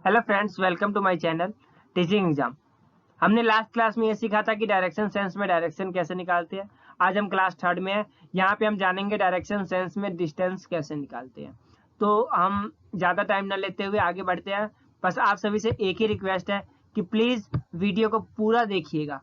Hello friends, welcome to my channel teaching exam. हमने last class में ये सीखा था कि डायरेक्शन सेंस में डायरेक्शन कैसे निकालते हैं। आज हम क्लास थर्ड में हैं। यहाँ पे हम जानेंगे डायरेक्शन सेंस में डिस्टेंस कैसे निकालते हैं। तो हम ज़्यादा टाइम ना लेते हुए आगे बढ़ते हैं। बस आप सभी से एक ही रिक्वेस्ट है कि प्लीज़ वीडियो को पूरा देखिएगा।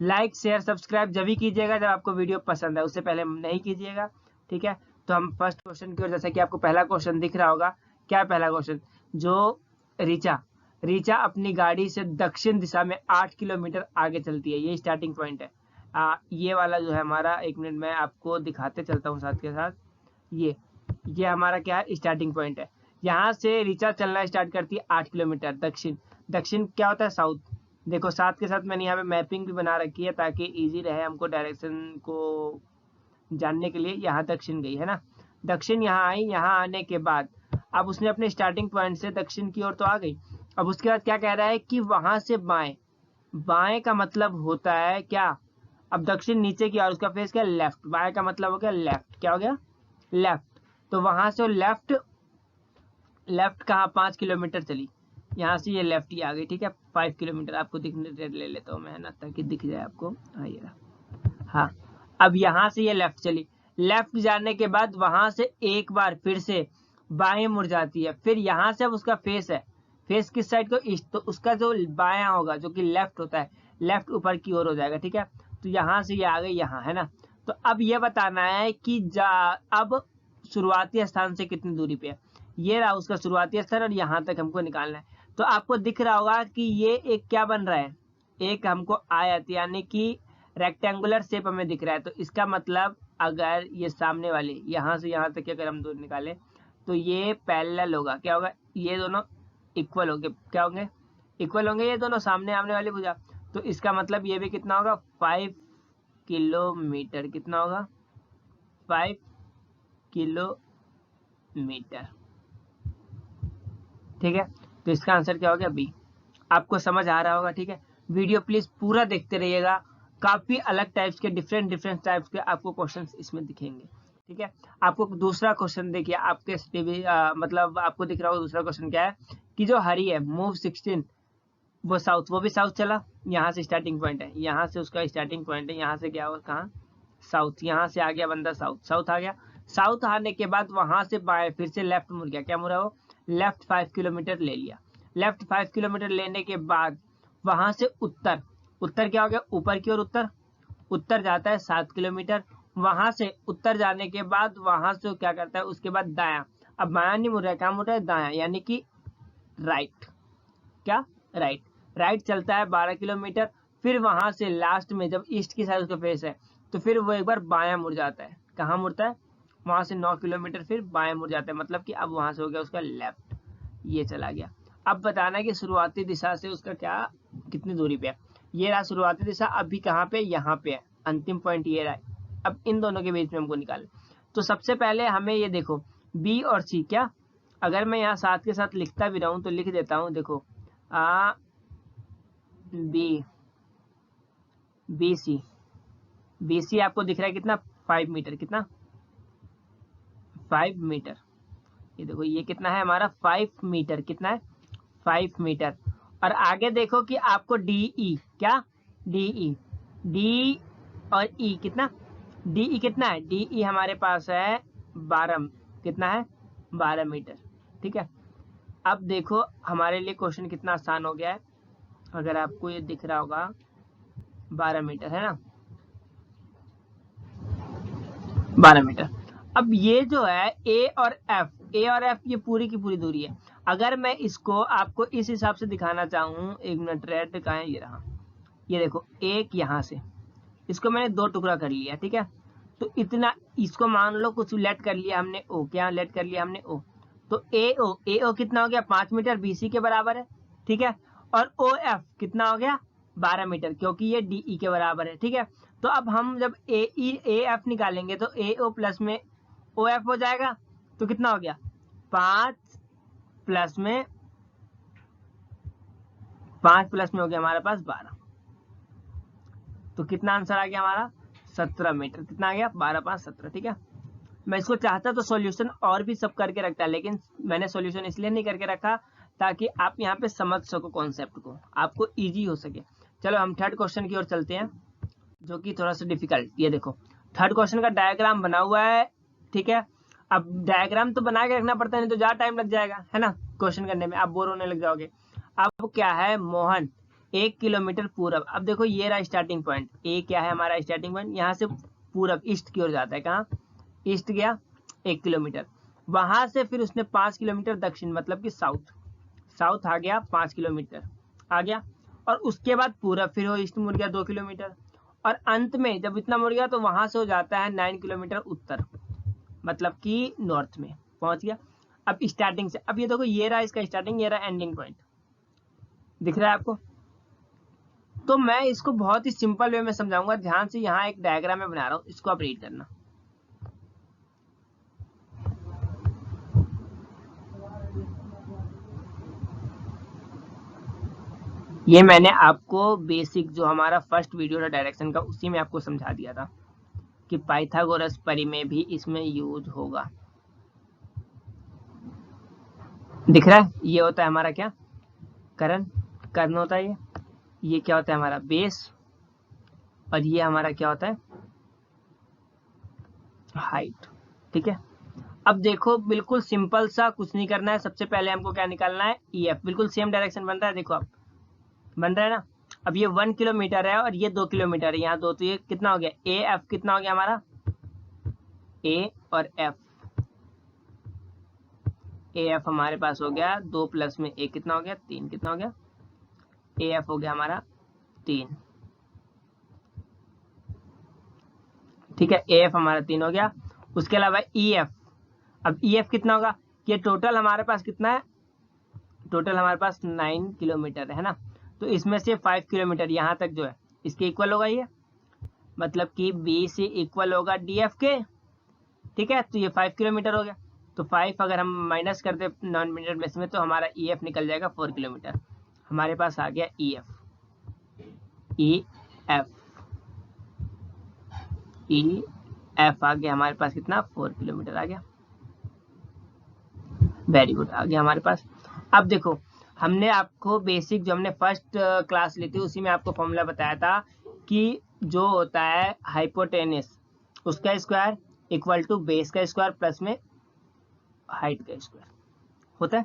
लाइक शेयर सब्सक्राइब जब भी कीजिएगा जब आपको वीडियो पसंद है, उससे पहले नहीं कीजिएगा। ठीक है, तो हम फर्स्ट क्वेश्चन की ओर, जैसा कि आपको पहला क्वेश्चन दिख रहा होगा। क्या पहला क्वेश्चन? जो रीचा अपनी गाड़ी से दक्षिण दिशा में 8 किलोमीटर आगे चलती है। ये स्टार्टिंग पॉइंट है। ये वाला जो है हमारा, एक मिनट में आपको दिखाते चलता हूँ साथ के साथ। ये हमारा क्या है, स्टार्टिंग पॉइंट है। यहाँ से रीचा चलना स्टार्ट करती है 8 किलोमीटर दक्षिण। दक्षिण क्या होता है? साउथ। देखो साथ के साथ मैंने यहाँ पे मैपिंग भी बना रखी है ताकि इजी रहे हमको डायरेक्शन को जानने के लिए। यहाँ दक्षिण गई है ना, दक्षिण यहाँ आई। यहाँ आने के बाद अब उसने अपने स्टार्टिंग पॉइंट से दक्षिण की ओर तो आ गई। अब उसके बाद क्या कह रहा है कि वहां से बाएं। बाएं का मतलब होता है क्या? अब दक्षिण नीचे की और उसका फेस क्या? लेफ्ट। बाएं का मतलब हो गया लेफ्ट। क्या हो गया? लेफ्ट। तो वहां से लेफ्ट, लेफ्ट कहाँ? 5 किलोमीटर चली। यहाँ से ये लेफ्ट ही आ गई। ठीक है, 5 किलोमीटर आपको दिखने ले लेता हूँ मैं, है ना, ताकि दिख जाए आपको। हाँ ये रहा। हाँ, अब यहाँ से ये लेफ्ट चली। लेफ्ट जाने के बाद वहां से एक बार फिर से बाएं मुड़ जाती है। फिर यहाँ से अब उसका फेस है, फेस किस साइड को? ईस्ट। तो उसका जो बायां होगा, जो कि लेफ्ट होता है, लेफ्ट ऊपर की ओर हो जाएगा। ठीक है, तो यहाँ से ये आ गई यहाँ, है ना। तो अब ये बताना है कि अब शुरुआती स्थान से कितनी दूरी पे है। ये रहा उसका शुरुआती स्थान और यहाँ तक हमको निकालना है। तो आपको दिख रहा होगा कि ये एक क्या बन रहा है, एक हमको आयत यानी कि रेक्टेंगुलर शेप हमें दिख रहा है। तो इसका मतलब अगर ये सामने वाले यहाँ से यहाँ तक अगर हम दूर निकालें तो ये पैरेलल होगा। क्या होगा? ये दोनों इक्वल होंगे। क्या होंगे? इक्वल होंगे ये दोनों, सामने आमने वाली भुजा। तो इसका मतलब ये भी कितना होगा? 5 किलोमीटर। कितना होगा? 5 किलोमीटर। ठीक है, तो इसका आंसर क्या हो गया? बी। आपको समझ आ रहा होगा। ठीक है, वीडियो प्लीज पूरा देखते रहिएगा। काफी अलग टाइप्स के, डिफरेंट टाइप्स के आपको क्वेश्चंस इसमें दिखेंगे। ठीक है, आपको दूसरा क्वेश्चन देखिए, आपके मतलब आपको दिख रहा होगा दूसरा क्वेश्चन क्या है कि जो हरी है मूव 16, वो साउथ, वो भी साउथ चला। यहाँ से स्टार्टिंग पॉइंट है, यहाँ से उसका स्टार्टिंग पॉइंट है, यहाँ से गया वो कहाँ? साउथ। यहाँ से आ गया बंदा साउथ, साउथ आ गया। साउथ आने के बाद वहां से बाएं फिर से लेफ्ट मुड़ गया। क्या मुड़ा वो? लेफ्ट 5 किलोमीटर ले लिया। लेफ्ट 5 किलोमीटर लेने के बाद वहां से उत्तर, उत्तर क्या हो गया? ऊपर की ओर उत्तर। उत्तर जाता है 7 किलोमीटर। वहां से उत्तर जाने के बाद वहां से क्या करता है? उसके बाद दाया। अब बाया नहीं मुड़ रहा है, क्या मुड़ रहा है? दाया, यानी कि राइट। क्या? राइट। राइट चलता है 12 किलोमीटर। फिर वहां से लास्ट में जब ईस्ट की साइड उसका फेस है तो फिर वो एक बार बायां मुड़ जाता है। कहाँ मुड़ता है? वहां से 9 किलोमीटर फिर बाएं मुड़ जाता है। मतलब कि अब वहां से हो गया उसका लेफ्ट, ये चला गया। अब बताना है कि शुरुआती दिशा से उसका क्या, कितनी दूरी पे है। ये रहा शुरुआती दिशा। अभी कहाँ पे? यहाँ पे है। अंतिम पॉइंट ये रहा। अब इन दोनों के बीच में हमको निकालना। तो सबसे पहले हमें ये देखो, बी और सी। क्या? अगर मैं यहाँ साथ के साथ लिखता भी रहूं तो लिख देता हूँ। देखो B, B C. B C आपको दिख रहा है कितना? 5 मीटर। कितना? 5 मीटर। ये देखो ये कितना है हमारा? 5 मीटर। कितना है? 5 मीटर। और आगे देखो कि आपको डीई, क्या? डीई, डी और ई कितना? डीई कितना है? डीई हमारे पास है 12। कितना है? 12 मीटर। ठीक है, अब देखो हमारे लिए क्वेश्चन कितना आसान हो गया है। अगर आपको ये दिख रहा होगा 12 मीटर, है ना, 12 मीटर। अब ये जो है ए और एफ, ए और एफ ये पूरी की पूरी दूरी है। अगर मैं इसको आपको इस हिसाब से दिखाना चाहूँ, एक मिनट, रेड कहाँ है? ये रहा। ये देखो एक यहाँ से, इसको मैंने 2 टुकड़ा कर लिया। ठीक है, तो इतना, इसको मान लो कुछ लेट कर लिया हमने ओ। क्या लेट कर लिया हमने? ओ। तो ए ओ कितना हो गया? 5 मीटर, बीसी के बराबर है। ठीक है, और ओ एफ कितना हो गया? 12 मीटर, क्योंकि ये डीई के बराबर है। ठीक है, तो अब हम जब ए एफ निकालेंगे तो ए ओ प्लस में ओ एफ हो जाएगा। तो कितना हो गया? 5 प्लस में, 5 प्लस में हो गया हमारे पास 12। तो कितना आंसर आ गया हमारा? 17 मीटर। कितना आ गया? 12 5 17। ठीक है, मैं इसको चाहता तो सॉल्यूशन और भी सब करके रखता, लेकिन मैंने सॉल्यूशन इसलिए नहीं करके रखा ताकि आप यहाँ पे समझ सको कॉन्सेप्ट को, आपको इजी हो सके। चलो हम थर्ड क्वेश्चन की ओर चलते हैं, जो कि थोड़ा सा डिफिकल्ट। ये देखो थर्ड क्वेश्चन का डायग्राम बना हुआ है, ठीक है। अब डायग्राम तो बना के रखना पड़ता है, नहीं तो ज़्यादा टाइम लग जाएगा, है ना, क्वेश्चन करने में आप बोर होने लग जाओगे। अब क्या है, मोहन 1 किलोमीटर पूरब। अब देखो ये रहा स्टार्टिंग पॉइंट, ए क्या है हमारा स्टार्टिंग पॉइंट, यहाँ से पूरब ईस्ट की ओर जाता है, कहाँ ईस्ट गया 1 किलोमीटर, वहां से फिर उसने 5 किलोमीटर दक्षिण मतलब कि साउथ आ गया 5 किलोमीटर आ गया, और उसके बाद पूरब फिर वो ईस्ट मुड़ गया 2 किलोमीटर, और अंत में जब इतना मुड़ गया तो वहां से हो जाता है 9 किलोमीटर उत्तर, मतलब कि नॉर्थ में पहुंच गया। अब स्टार्टिंग से, अब ये देखो ये रहा इसका स्टार्टिंग, ये रहा एंडिंग पॉइंट, दिख रहा है आपको। तो मैं इसको बहुत ही सिंपल वे में समझाऊंगा, ध्यान से, यहाँ एक डायग्राम में बना रहा हूँ, इसको आप रीड करना। ये मैंने आपको बेसिक जो हमारा फर्स्ट वीडियो था डायरेक्शन का, उसी में आपको समझा दिया था कि पाइथागोरस परिमेय भी इसमें यूज होगा। दिख रहा है, ये होता है हमारा क्या, कर्ण होता है ये क्या होता है हमारा बेस, और ये हमारा क्या होता है हाइट, ठीक है। अब देखो बिल्कुल सिंपल सा, कुछ नहीं करना है, सबसे पहले हमको क्या निकालना है, EF, बिल्कुल सेम डायरेक्शन बन रहा है, देखो आप बन रहा है ना। अब ये 1 किलोमीटर है और ये 2 किलोमीटर है, यहाँ 2, तो ये कितना हो गया, AF कितना हो गया हमारा, A और F, AF हमारे पास हो गया 2 प्लस में A कितना हो गया 3, कितना हो गया, AF हो गया हमारा 3, ठीक है, AF हमारा 3 हो गया। उसके अलावा EF, अब EF कितना होगा, ये टोटल हमारे पास कितना है, टोटल हमारे पास 9 किलोमीटर है ना, तो इसमें से 5 किलोमीटर यहाँ तक जो है इसके इक्वल होगा ये, मतलब कि B से इक्वल होगा DF के, ठीक है। तो ये 5 किलोमीटर हो गया, तो 5 अगर हम माइनस कर दे 9 मिनट में इसमें, तो हमारा EF निकल जाएगा 4 किलोमीटर, हमारे पास आ गया EF आ गया हमारे पास कितना, 4 किलोमीटर आ गया, वेरी गुड, आ गया हमारे पास। अब देखो हमने आपको बेसिक जो हमने फर्स्ट क्लास ली थी उसी में आपको फॉर्मूला बताया था कि जो होता है हाइपोटेनस उसका स्क्वायर इक्वल टू बेस का स्क्वायर प्लस में हाइट का स्क्वायर होता है।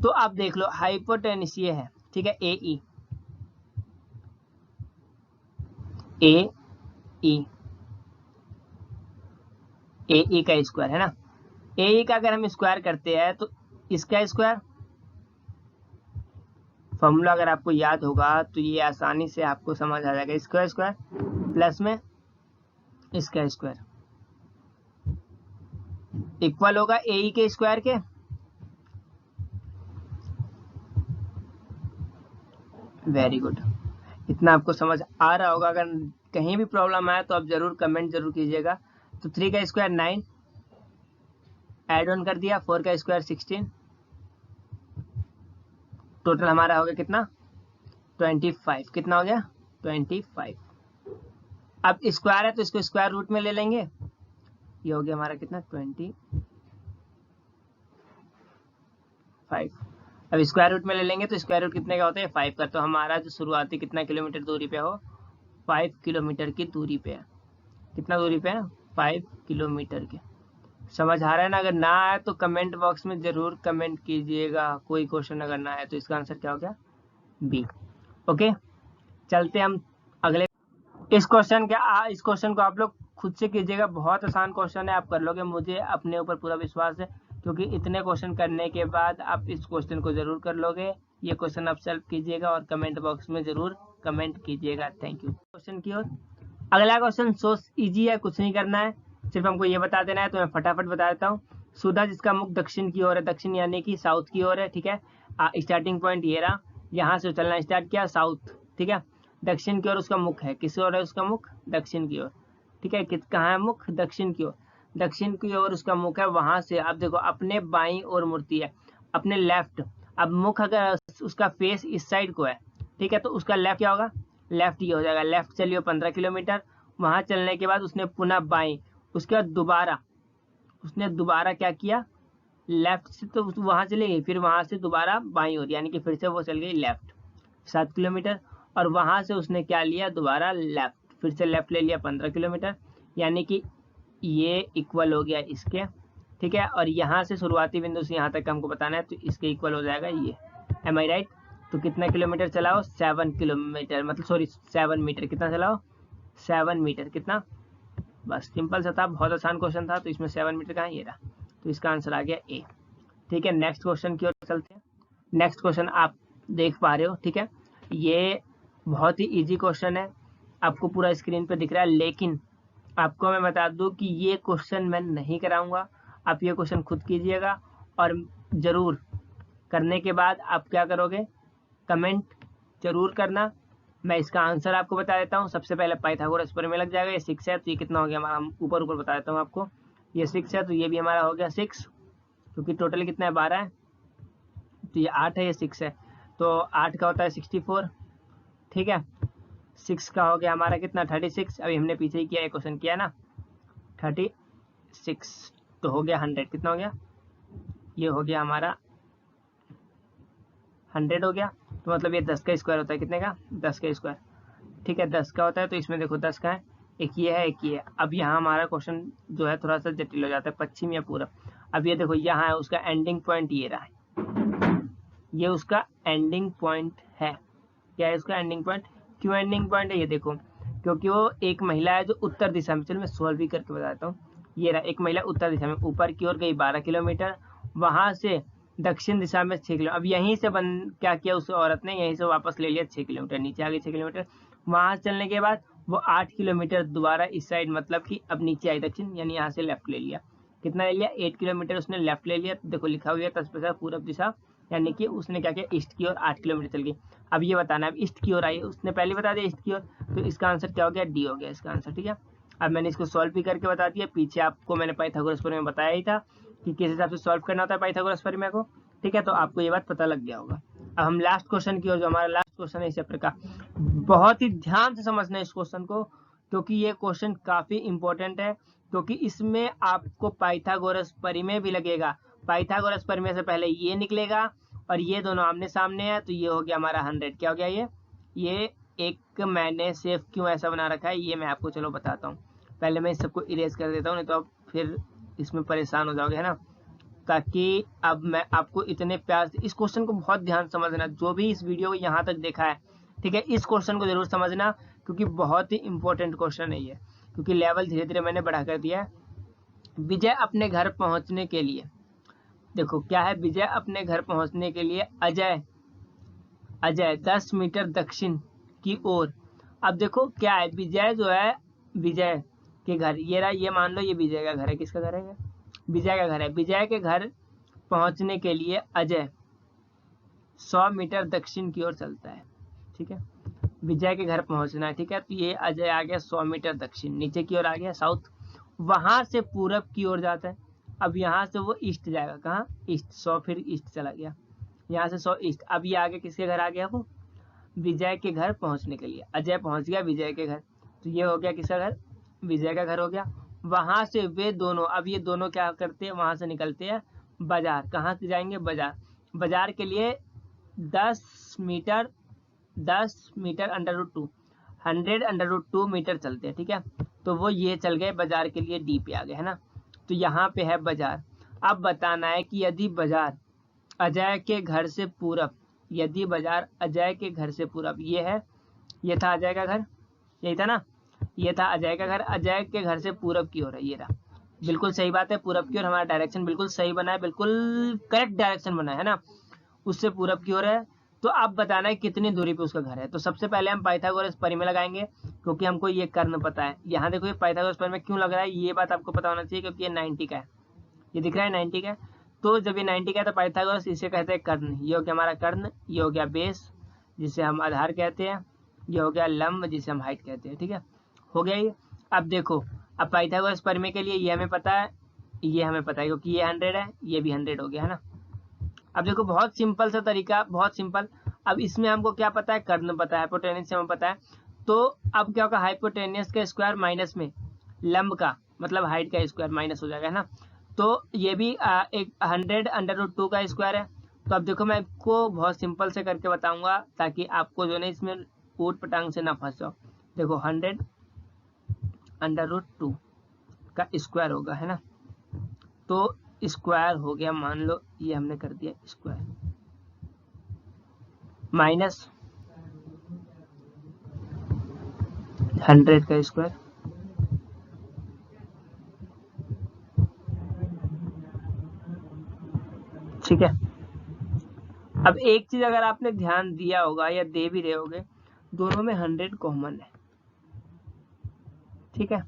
तो आप देख लो हाइपोटेनस ये है, ठीक है, AE का स्क्वायर है ना, AE का अगर हम स्क्वायर करते हैं तो इसका स्क्वायर, फॉर्मूला अगर आपको याद होगा तो ये आसानी से आपको समझ आ जाएगा, इसका स्क्वायर प्लस में इसका स्क्वायर इक्वल होगा AE के स्क्वायर के, वेरी गुड, इतना आपको समझ आ रहा होगा। अगर कहीं भी प्रॉब्लम आया तो आप जरूर कमेंट जरूर कीजिएगा। तो 3 का स्क्वायर 9, ऐड ऑन कर दिया, 4 का स्क्वायर 16, टोटल हमारा हो गया कितना 25, कितना हो गया 25। अब स्क्वायर है तो इसको स्क्वायर रूट में ले लेंगे, ये हो गया हमारा कितना 25। अब स्क्वायर रूट में ले लेंगे तो स्क्वायर रूट कितने का होता है 5 का, तो हमारा जो शुरुआती कितना किलोमीटर दूरी पे हो 5 किलोमीटर की दूरी पे है, कितना दूरी पे है 5 किलोमीटर के। समझ आ रहा है ना, अगर ना आए तो कमेंट बॉक्स में जरूर कमेंट कीजिएगा, कोई क्वेश्चन अगर ना आए तो इसका आंसर क्या हो गया B। ओके चलते हम अगले इस क्वेश्चन को आप लोग खुद से कीजिएगा, बहुत आसान क्वेश्चन है, आप कर लोगे, मुझे अपने ऊपर पूरा विश्वास है, क्योंकि इतने क्वेश्चन करने के बाद आप इस क्वेश्चन को जरूर कर लोगे। ये क्वेश्चन आप सॉल्व कीजिएगा और कमेंट बॉक्स में जरूर कमेंट कीजिएगा। Thank you. क्वेश्चन की ओर, अगला क्वेश्चन सो इजी है, कुछ नहीं करना है, सिर्फ हमको ये बता देना है, तो मैं फटाफट बता देता हूँ। सुधा जिसका मुख दक्षिण की ओर है, दक्षिण यानी कि साउथ की ओर है, ठीक है, स्टार्टिंग पॉइंट ये रहा, यहाँ से चलना स्टार्ट किया साउथ, ठीक है, दक्षिण की ओर उसका मुख है, किस ओर है उसका मुख दक्षिण की ओर, ठीक है, कहाँ है मुख दक्षिण की ओर, दक्षिण की ओर उसका मुख है, वहां से अब देखो अपने बाईं ओर मूर्ति है, अपने लेफ्ट, अब मुख अगर उसका फेस इस साइड को है, ठीक है, तो उसका लेफ्ट क्या होगा, लेफ्ट ये हो जाएगा, लेफ्ट चलिए 15 किलोमीटर, वहां चलने के बाद उसने पुनः बाईं, उसके बाद उसने दोबारा क्या किया, लेफ्ट से तो वहां चली गई, फिर वहां से दोबारा बाईं ओर, यानी कि फिर से वो चल गई लेफ्ट 7 किलोमीटर, और वहां से उसने क्या लिया, दोबारा लेफ्ट, फिर से लेफ्ट ले लिया 15 किलोमीटर, यानी कि ये इक्वल हो गया इसके, ठीक है। और यहाँ से शुरुआती बिंदु से यहाँ तक हमको बताना है, तो इसके इक्वल हो जाएगा ये, एम आई राइट। तो कितना किलोमीटर चलाओ, 7 किलोमीटर, मतलब सॉरी 7 मीटर, कितना चलाओ, 7 मीटर, कितना, बस सिंपल सा था, बहुत आसान क्वेश्चन था। तो इसमें 7 मीटर कहाँ, ये रहा, तो इसका आंसर आ गया ए, ठीक है। नेक्स्ट क्वेश्चन की ओर चलते हैं। नेक्स्ट क्वेश्चन आप देख पा रहे हो, ठीक है, ये बहुत ही इजी क्वेश्चन है, आपको पूरा स्क्रीन पे दिख रहा है, लेकिन आपको मैं बता दूं कि ये क्वेश्चन मैं नहीं कराऊंगा, आप ये क्वेश्चन खुद कीजिएगा, और जरूर करने के बाद आप क्या करोगे, कमेंट जरूर करना। मैं इसका आंसर आपको बता देता हूँ। सबसे पहले पाइथागोरस प्रमेय लग जाएगा, ये 6 है, तो ये कितना हो गया हमारा, ऊपर ऊपर बता देता हूँ आपको, ये 6 है, तो ये भी हमारा हो गया 6, क्योंकि टोटल कितना है, 12 है, तो ये 8 है, ये 6 है, तो 8 का होता है 64, ठीक है। 6 का हो गया हमारा कितना, 36, अभी हमने पीछे ही किया, एक क्वेश्चन किया ना, 36, तो हो गया 100, कितना हो गया, ये हो गया हमारा 100 हो गया, तो मतलब ये 10 का स्क्वायर होता है, कितने का, 10 का स्क्वायर, ठीक है, 10 का होता है। तो इसमें देखो 10 का है, एक ये है, एक ये है। अब यहाँ हमारा क्वेश्चन जो है थोड़ा सा जटिल हो जाता है, पश्चिम या पूरब। अब ये देखो यहाँ है, उसका एंडिंग पॉइंट ये रहा है, ये उसका एंडिंग पॉइंट है, क्या है उसका एंडिंग पॉइंट, क्यों एंडिंग पॉइंट है, ये देखो, क्योंकि वो एक महिला है जो उत्तर दिशा में, चलो मैं सॉल्व भी करके बता देता हूँ, ये रहा, एक महिला उत्तर दिशा में ऊपर की ओर गई 12 किलोमीटर, वहां से दक्षिण दिशा में 6 किलोमीटर, अब यहीं से क्या किया उस औरत ने, यहीं से वापस ले लिया 6 किलोमीटर, नीचे आ गई 6 किलोमीटर, वहां चलने के बाद वो 8 किलोमीटर दोबारा इस साइड, मतलब कि अब नीचे आई दक्षिण, यानी यहाँ से लेफ्ट ले लिया, कितना ले लिया, 8 किलोमीटर उसने लेफ्ट ले लिया, देखो लिखा हुआ है तत्पश्चात पूरब दिशा, यानी कि उसने क्या किया, ईस्ट की ओर 8 किलोमीटर चल गई। अब ये बताना है, अब ईस्ट की ओर आई, उसने पहले बता दिया ईस्ट की ओर, तो इसका आंसर क्या हो गया, डी हो गया इसका आंसर, ठीक है। अब मैंने इसको सॉल्व भी करके बता दिया, पीछे आपको मैंने पाइथागोरस प्रमेय में बताया ही था कि किस हिसाब से सॉल्व करना होता है पाइथागोरस प्रमेय को, ठीक है, तो आपको ये बात पता लग गया होगा। अब हम लास्ट क्वेश्चन की ओर, जो हमारा लास्ट क्वेश्चन है इस चैप्टर का, बहुत ही ध्यान से समझना है इस क्वेश्चन को, क्योंकि ये क्वेश्चन काफी इंपॉर्टेंट है, क्योंकि इसमें आपको पाइथागोरस प्रमेय भी लगेगा। पाइथागोरस प्रमेय से पहले ये निकलेगा, और ये दोनों आमने सामने है, तो ये हो गया हमारा 100, क्या हो गया ये एक मैंने सेफ क्यों ऐसा बना रखा है, ये मैं आपको चलो बताता हूँ। पहले मैं इस सबको इरेज कर देता हूँ, नहीं तो आप फिर इसमें परेशान हो जाओगे, है ना, ताकि अब मैं आपको इतने प्यार से इस क्वेश्चन को बहुत ध्यान समझना, जो भी इस वीडियो को यहाँ तक देखा है, ठीक है, इस क्वेश्चन को जरूर समझना, क्योंकि बहुत ही इंपॉर्टेंट क्वेश्चन है ये, क्योंकि लेवल धीरे धीरे मैंने बढ़ा कर दिया है। विजय अपने घर पहुंचने के लिए, देखो क्या है, विजय अपने घर पहुंचने के लिए अजय 10 मीटर दक्षिण की ओर, अब देखो क्या है, विजय जो है, विजय के घर, ये रहा, ये मान लो ये विजय का घर है, किसका घर है, विजय का घर है। विजय के घर पहुंचने के लिए अजय 100 मीटर दक्षिण की ओर चलता है, ठीक है, विजय के घर पहुंचना है, ठीक है, तो ये अजय आ गया 100 मीटर दक्षिण, नीचे की ओर आ गया साउथ, वहां से पूरब की ओर जाता है। अब यहाँ से वो ईस्ट जाएगा, कहाँ, ईस्ट, 100 फिर ईस्ट चला गया, यहाँ से 100 ईस्ट, अब ये आगे किसके घर आ गया, वो विजय के घर पहुंचने के लिए, अजय पहुंच गया विजय के घर, तो ये हो गया किसका घर, विजय का घर हो गया। वहां से वे दोनों, अब ये दोनों क्या करते हैं, वहां से निकलते हैं बाजार, कहाँ से जाएंगे, बाजार, बाजार के लिए 10 मीटर √2 100 √2 मीटर चलते हैं, ठीक है, तो वो ये चल गए बाजार के लिए, डी पे आ गए, है ना, तो यहाँ पे है बाजार। अब बताना है कि यदि बाजार अजय के घर से पूरब, यदि बाजार अजय के घर से पूरब, ये है, ये था अजय का घर, यही था ना, ये था अजय का घर, अजय के घर से पूरब की ओर है, ये रहा, बिल्कुल सही बात है, पूरब की ओर, हमारा डायरेक्शन बिल्कुल सही बना है, बिल्कुल करेक्ट डायरेक्शन बना है ना, उससे पूरब की ओर है। तो अब बताना है कितनी दूरी पे उसका घर है। तो सबसे पहले हम पाइथागोरस प्रमेय लगाएंगे, क्योंकि हमको ये कर्ण पता है। यहाँ देखो ये पाइथागोरस प्रमेय क्यों लग रहा है, ये बात आपको पता होना चाहिए, क्योंकि ये 90 का है, ये दिख रहा है 90 का है, तो जब ये 90 का है तो पाइथागोरस इसे कहते हैं कर्ण, ये हो गया हमारा कर्ण, ये हो गया बेस जिसे हम आधार कहते हैं, ये हो गया लंब जिसे हम हाइट कहते हैं, ठीक है, हो गया ये। अब देखो, अब पाइथागोरस प्रमेय के लिए ये हमें पता है, ये हमें पता है, क्योंकि ये 100 है, ये भी 100 हो गया, है ना। अब देखो बहुत सिंपल सा तरीका, बहुत सिंपल। अब इसमें हमको क्या पता है, कर्ण पता है, हाइपोटेनस हमें पता है, तो अब क्या होगा, हाइपोटेनस का स्क्वायर माइनस में लंब का, मतलब हाइट का स्क्वायर माइनस हो जाएगा, है ना, तो ये भी एक 100 √2 का स्क्वायर है। तो अब देखो मैं आपको बहुत सिंपल से करके बताऊंगा ताकि आपको जो है इसमें ऊट पटांग से ना फंस जाओ। देखो 100 √2 का स्क्वायर होगा, है ना। तो स्क्वायर हो गया, मान लो ये हमने कर दिया स्क्वायर, माइनस 100 का स्क्वायर, ठीक है। अब एक चीज अगर आपने ध्यान दिया होगा या दे भी रहे होगे, दोनों में 100 कॉमन है, ठीक है।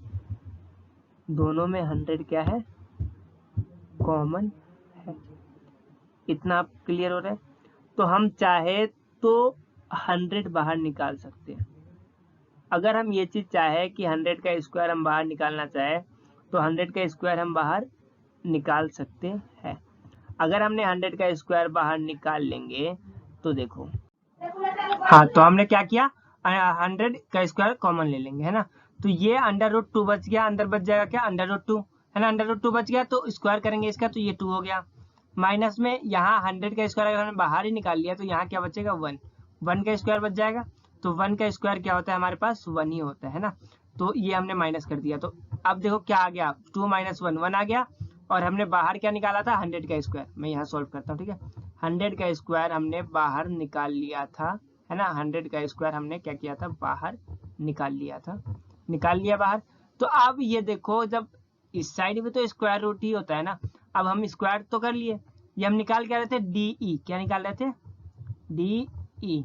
दोनों में 100 क्या है, कॉमन है। इतना आप क्लियर हो रहा है। तो हम चाहे तो 100 बाहर निकाल सकते हैं। अगर हम ये चीज चाहे कि 100 का स्क्वायर हम बाहर निकालना चाहे तो 100 का स्क्वायर हम बाहर निकाल सकते हैं। अगर हमने 100 का स्क्वायर बाहर निकाल लेंगे तो देखो, हाँ, तो हमने क्या किया, 100 का स्क्वायर कॉमन ले लेंगे, है ना। तो ये √2 बच गया, अंदर बच जाएगा क्या, √2, है ना। √2 बच गया तो स्क्वायर करेंगे इसका, तो ये 2 हो गया। माइनस में यहाँ 100 का स्क्वायर अगर हमने बाहर ही निकाल लिया तो यहाँ क्या बचेगा, 1 का स्क्वायर बच जाएगा। तो 1 का स्क्वायर क्या होता है, हमारे पास 1 ही होता है ना। तो ये हमने माइनस कर दिया। तो अब देखो क्या आ गया, 2 - 1 1 आ गया। और हमने बाहर क्या निकाला था, 100 का स्क्वायर। मैं यहाँ सॉल्व करता हूँ, ठीक है। 100 का स्क्वायर हमने बाहर निकाल लिया था, है ना। 100 का स्क्वायर हमने क्या किया था, बाहर निकाल लिया था, निकाल लिया बाहर। तो अब ये देखो, जब इस साइड में तो स्क्वायर रूट ही होता है ना। अब हम स्क्वायर तो कर लिए, ये हम निकाल क्या रहे थे, DE। क्या निकाल रहे थे, DE।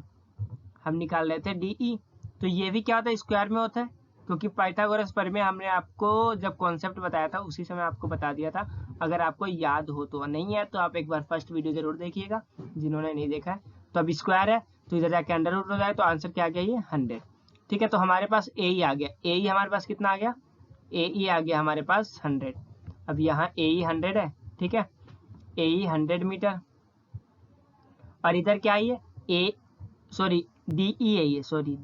हम निकाल रहे थे DE। तो ये भी क्या होता है, स्क्वायर में होता है, क्योंकि पाइथागोरस प्रमेय हमने आपको जब कॉन्सेप्ट बताया था उसी समय आपको बता दिया था। अगर आपको याद हो तो, नहीं है तो आप एक बार फर्स्ट वीडियो जरूर देखिएगा, जिन्होंने नहीं देखा है। तो अब स्क्वायर है तो इधर जाके अंडर रूट हो जाए, तो आंसर क्या आ गया, ये 100, ठीक है। तो हमारे पास AE आ गया। AE हमारे पास कितना आ गया, AE आ गया हमारे पास 100। अब यहाँ AE 100 है, ठीक है। AE 100 मीटर, और इधर क्या है, DE है ये, सॉरी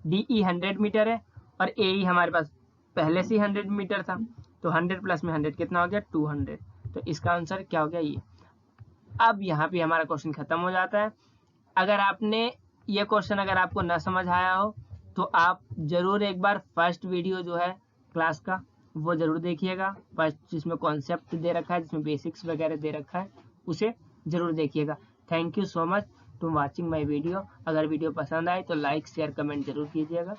DE 100 मीटर है। और AE हमारे पास पहले से ही 100 मीटर था। तो 100 प्लस में 100 कितना हो गया, 200। तो इसका आंसर क्या हो गया, ये। अब यहाँ पे हमारा क्वेश्चन खत्म हो जाता है। अगर आपने ये क्वेश्चन अगर आपको ना समझ आया हो तो आप जरूर एक बार फर्स्ट वीडियो जो है क्लास का वो जरूर देखिएगा। फर्स्ट जिसमें कॉन्सेप्ट दे रखा है, जिसमें बेसिक्स वगैरह दे रखा है, उसे जरूर देखिएगा। Thank you so much to watching my video. अगर वीडियो पसंद आए तो लाइक शेयर कमेंट जरूर कीजिएगा।